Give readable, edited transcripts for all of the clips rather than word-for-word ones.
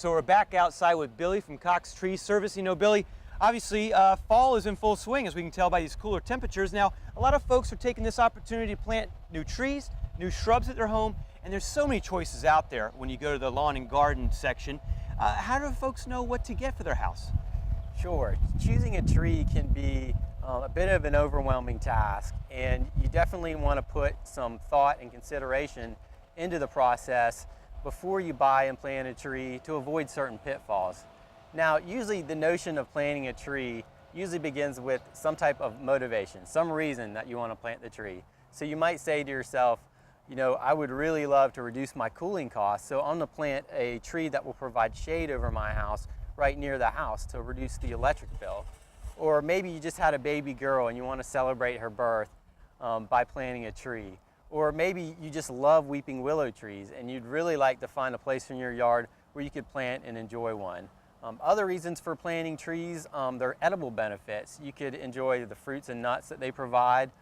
So we're back outside with Billy from Cox Tree Service. You know, Billy, obviously fall is in full swing, as we can tell by these cooler temperatures. Now, a lot of folks are taking this opportunity to plant new trees, new shrubs at their home, and there's so many choices out there when you go to the lawn and garden section. How do folks know what to get for their house? Sure. Choosing a tree can be a bit of an overwhelming task, and you definitely want to put some thought and consideration into the process before you buy and plant a tree to avoid certain pitfalls. Now, usually the notion of planting a tree usually begins with some type of motivation, some reason that you want to plant the tree. So you might say to yourself, you know, I would really love to reduce my cooling costs, so I'm going to plant a tree that will provide shade over my house right near the house to reduce the electric bill. Or maybe you just had a baby girl and you want to celebrate her birth by planting a tree. Or maybe you just love weeping willow trees and you'd really like to find a place in your yard where you could plant and enjoy one. Other reasons for planting trees, they're edible benefits. You could enjoy the fruits and nuts that they provide,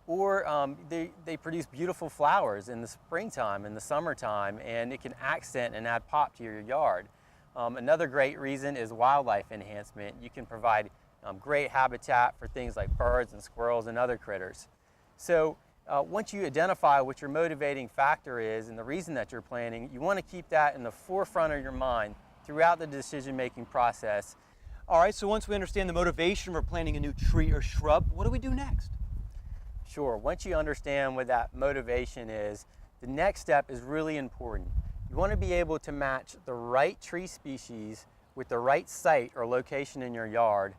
or they produce beautiful flowers in the springtime and the summertime, and it can accent and add pop to your yard. Another great reason is wildlife enhancement. You can provide great habitat for things like birds and squirrels and other critters. So once you identify what your motivating factor is and the reason that you're planting, you want to keep that in the forefront of your mind throughout the decision-making process. All right, so once we understand the motivation for planting a new tree or shrub, what do we do next? Sure, once you understand what that motivation is, the next step is really important. You want to be able to match the right tree species with the right site or location in your yard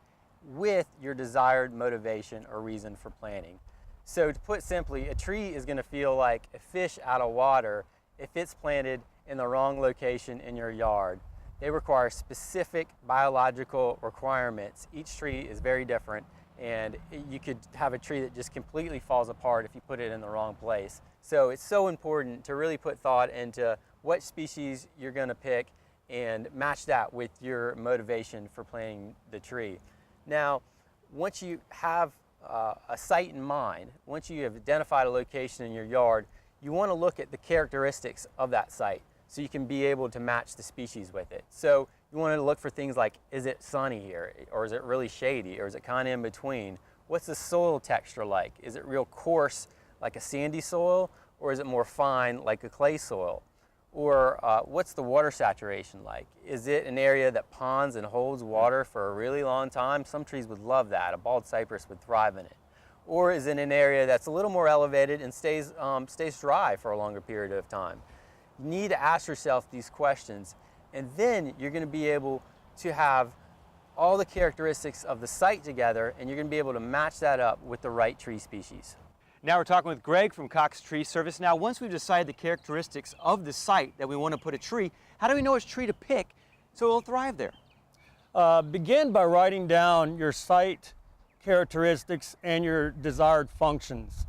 with your desired motivation or reason for planting. So to put simply, a tree is going to feel like a fish out of water if it's planted in the wrong location in your yard. They require specific biological requirements. Each tree is very different, and you could have a tree that just completely falls apart if you put it in the wrong place. So it's so important to really put thought into what species you're going to pick and match that with your motivation for planting the tree. Now, once you have a site in mind, once you have identified a location in your yard, you want to look at the characteristics of that site so you can be able to match the species with it. So you want to look for things like, is it sunny here, or is it really shady, or is it kind of in between? What's the soil texture like? Is it real coarse like a sandy soil, or is it more fine like a clay soil? Or what's the water saturation like? Is it an area that ponds and holds water for a really long time? Some trees would love that. A bald cypress would thrive in it. Or is it an area that's a little more elevated and stays dry for a longer period of time? You need to ask yourself these questions, and then you're going to be able to have all the characteristics of the site together, and you're going to be able to match that up with the right tree species. Now we're talking with Greg from Cox Tree Service. Now, once we've decided the characteristics of the site that we want to put a tree, how do we know which tree to pick so it'll thrive there? Begin by writing down your site characteristics and your desired functions.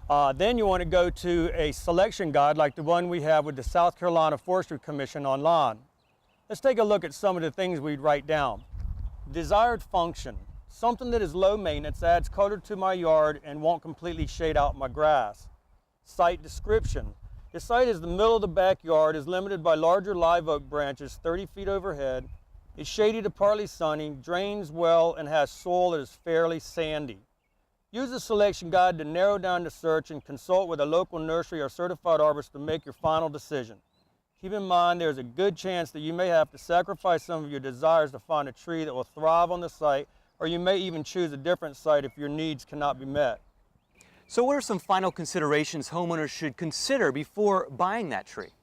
Then you want to go to a selection guide like the one we have with the South Carolina Forestry Commission online. Let's take a look at some of the things we'd write down. Desired function. Something that is low maintenance, adds color to my yard, and won't completely shade out my grass. Site description. The site is the middle of the backyard, is limited by larger live oak branches 30 feet overhead, is shady to partly sunny, drains well, and has soil that is fairly sandy. Use the selection guide to narrow down the search and consult with a local nursery or certified arborist to make your final decision. Keep in mind there's a good chance that you may have to sacrifice some of your desires to find a tree that will thrive on the site, or you may even choose a different site if your needs cannot be met. So what are some final considerations homeowners should consider before buying that tree?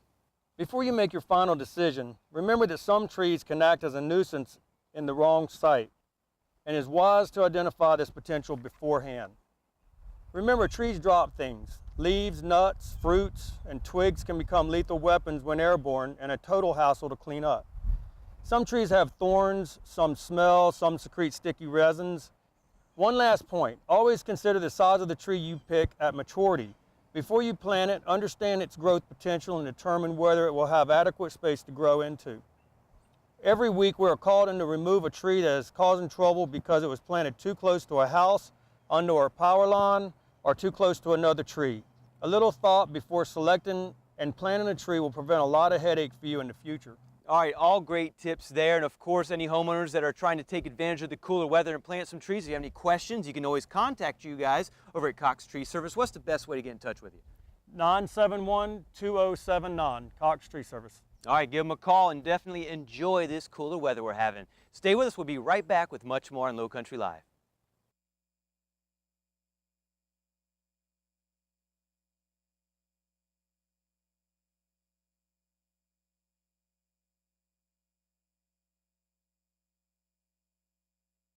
Before you make your final decision, remember that some trees can act as a nuisance in the wrong site, and it is wise to identify this potential beforehand. Remember, trees drop things. Leaves, nuts, fruits, and twigs can become lethal weapons when airborne, and a total hassle to clean up. Some trees have thorns, some smell, some secrete sticky resins. One last point, always consider the size of the tree you pick at maturity. Before you plant it, understand its growth potential and determine whether it will have adequate space to grow into. Every week we are called in to remove a tree that is causing trouble because it was planted too close to a house, under a power line, or too close to another tree. A little thought before selecting and planting a tree will prevent a lot of headache for you in the future. All right, all great tips there. And of course, any homeowners that are trying to take advantage of the cooler weather and plant some trees, if you have any questions, you can always contact you guys over at Cox Tree Service. What's the best way to get in touch with you? 971-2079, Cox Tree Service. All right, give them a call and definitely enjoy this cooler weather we're having. Stay with us. We'll be right back with much more on Low Country Live.